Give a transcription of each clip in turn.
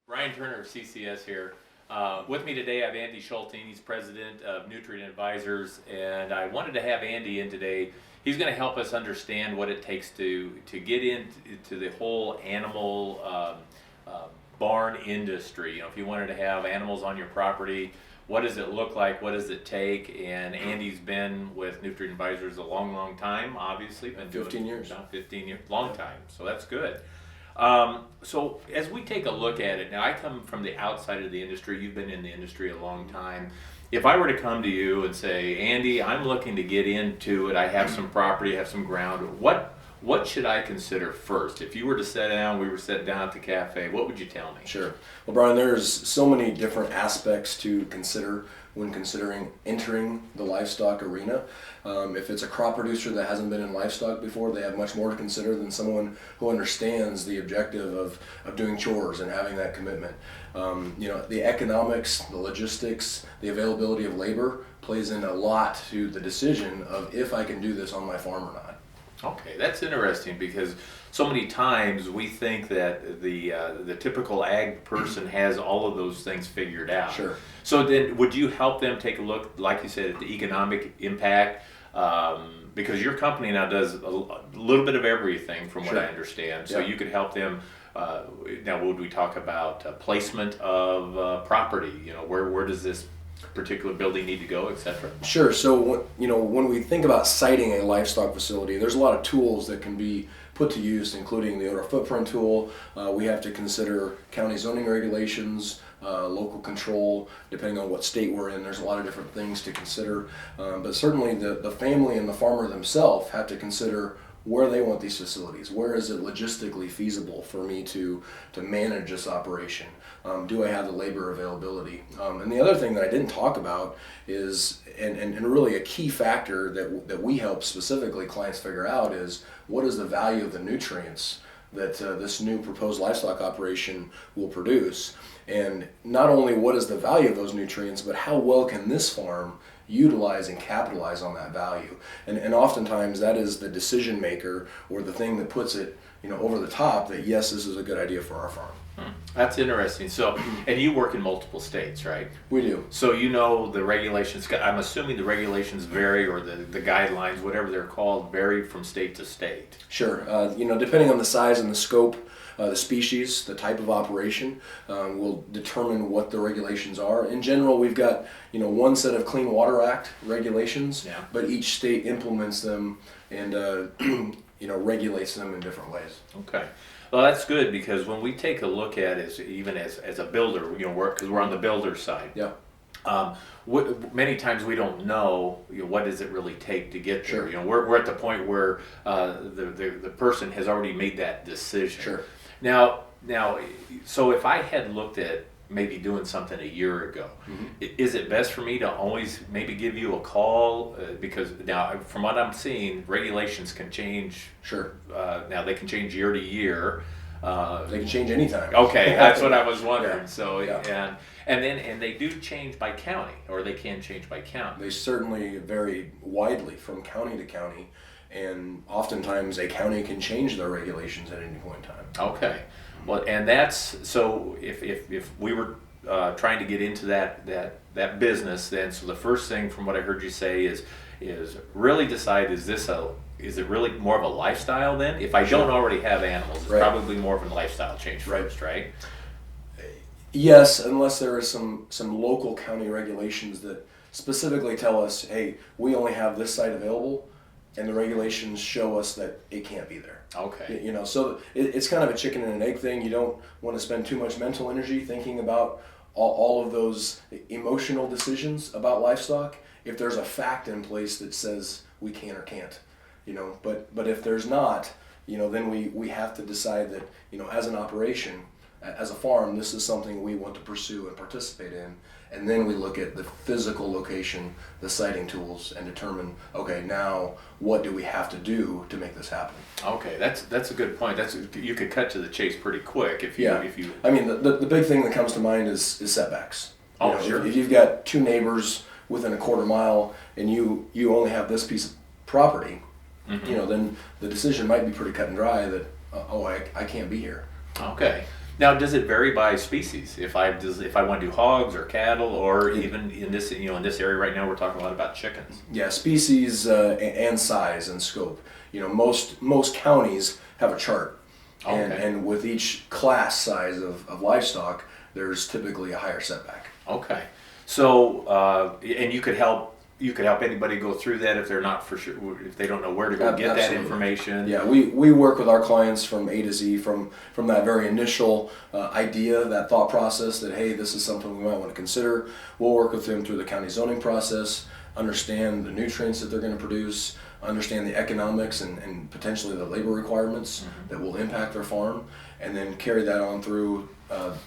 Ryan Turner of CCS here. With me today, I have Andy Scholting. He's president of Nutrient Advisors, and I wanted to have Andy in today. He's going to help us understand what it takes to get into the whole animal barn industry. You know, if you wanted to have animals on your property, what does it look like? What does it take? And Andy's been with Nutrient Advisors a long, long time. Obviously, been 15 years. About 15 years, long time. So that's good. So as we take a look at it, now I come from the outside of the industry, you've been in the industry a long time. If I were to come to you and say, Andy, I'm looking to get into it, I have some property, I have some ground, what should I consider first? If you were to sit down, we were sitting down at the cafe, what would you tell me? Sure. Well, Brian, there's so many different aspects to consider when considering entering the livestock arena. If it's a crop producer that hasn't been in livestock before, they have much more to consider than someone who understands the objective of doing chores and having that commitment. The economics, the logistics, the availability of labor plays in a lot to the decision of if I can do this on my farm or not. Okay, that's interesting because so many times we think that the typical ag person has all of those things figured out. Sure. So then would you help them take a look, like you said, at the economic impact? Because your company now does a little bit of everything from what Sure. I understand. So Yeah. you could help them. Now would we talk about placement of property? You know, where does this particular building need to go, etc.? Sure. So when we think about siting a livestock facility, there's a lot of tools that can be put to use, including the owner footprint tool. We have to consider county zoning regulations, local control, depending on what state we're in. There's a lot of different things to consider, but certainly the family and the farmer themselves have to consider where they want these facilities. Where is it logistically feasible for me to manage this operation? Do I have the labor availability? And the other thing that I didn't talk about is, and really a key factor that we help specifically clients figure out is, what is the value of the nutrients that this new proposed livestock operation will produce? And not only what is the value of those nutrients, but how well can this farm utilize and capitalize on that value? And oftentimes that is the decision maker or the thing that puts it over the top that yes, this is a good idea for our farm. That's interesting. So, and you work in multiple states, right? We do. So you know the regulations, I'm assuming the regulations vary, or the guidelines, whatever they're called, vary from state to state. Sure. Depending on the size and the scope, the species, the type of operation will determine what the regulations are. In general, we've got one set of Clean Water Act regulations, Yeah. but each state implements them and regulates them in different ways. Okay. Well, that's good, because when we take a look at it, even as a builder, because we're on the builder side. Yeah. Many times we don't know, what does it really take to get there. Sure. We're at the point where the person has already made that decision. Sure. Now, so if I had looked at maybe doing something a year ago, is it best for me to always maybe give you a call? Because now, from what I'm seeing, regulations can change. Sure. Now they can change year to year. They can change anytime. Okay, that's what I was wondering. Yeah. So Yeah. and they do change by county, or they can change by county. They certainly vary widely from county to county, and oftentimes a county can change their regulations at any point in time. Okay, well, and that's so if we were trying to get into that business, then so the first thing from what I heard you say is really decide, is it really more of a lifestyle then? If I don't already have animals, it's Right. probably more of a lifestyle change first, right? Yes, unless there are some local county regulations that specifically tell us, hey, we only have this site available, and the regulations show us that it can't be there. Okay. So it's kind of a chicken and an egg thing. You don't want to spend too much mental energy thinking about all of those emotional decisions about livestock if there's a fact in place that says we can or can't. But if there's not, then we have to decide that, as an operation, as a farm, this is something we want to pursue and participate in. And then we look at the physical location, the siting tools, and determine, okay, now what do we have to do to make this happen? Okay, that's a good point. You could cut to the chase pretty quick if you. I mean, the big thing that comes to mind is setbacks. Sure. If you've got two neighbors within a quarter mile and you only have this piece of property, then the decision might be pretty cut and dry that I can't be here. Okay. Now, does it vary by species? If I want to do hogs or cattle, or even in this in this area right now, we're talking a lot about chickens. Yeah, species and size and scope. Most counties have a chart, Okay. and with each class size of livestock, there's typically a higher setback. Okay. So and you could help anybody go through that if they're not for sure, if they don't know where to go get that Absolutely. information. Yeah, we work with our clients from A to Z, from that very initial idea, that thought process that, hey, this is something we might want to consider. We'll work with them through the county zoning process, understand the nutrients that they're going to produce, understand the economics and potentially the labor requirements that will impact their farm, and then carry that on through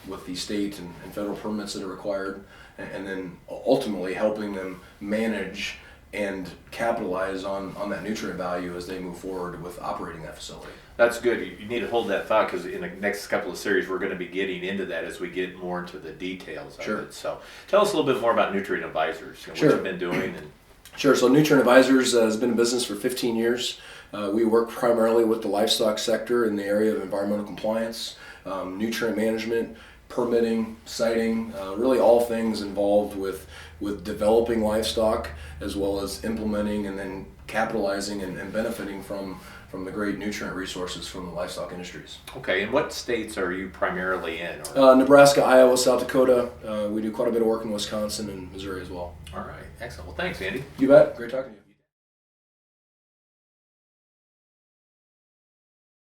with the state and federal permits that are required, and then ultimately helping them manage and capitalize on that nutrient value as they move forward with operating that facility. That's good. You need to hold that thought, because in the next couple of series we're going to be getting into that as we get more into the details of Sure. it. So tell us a little bit more about Nutrient Advisors, what Sure. you've been doing. And Sure. So Nutrient Advisors has been in business for 15 years. We work primarily with the livestock sector in the area of environmental compliance, nutrient management, permitting, siting, really all things involved with developing livestock, as well as implementing and then capitalizing and benefiting from the great nutrient resources from the livestock industries. okay, and what states are you primarily in? Or, Nebraska, Iowa, South Dakota. We do quite a bit of work in Wisconsin and Missouri as well. all right, excellent. Well, thanks, Andy. You bet. Great talking to you.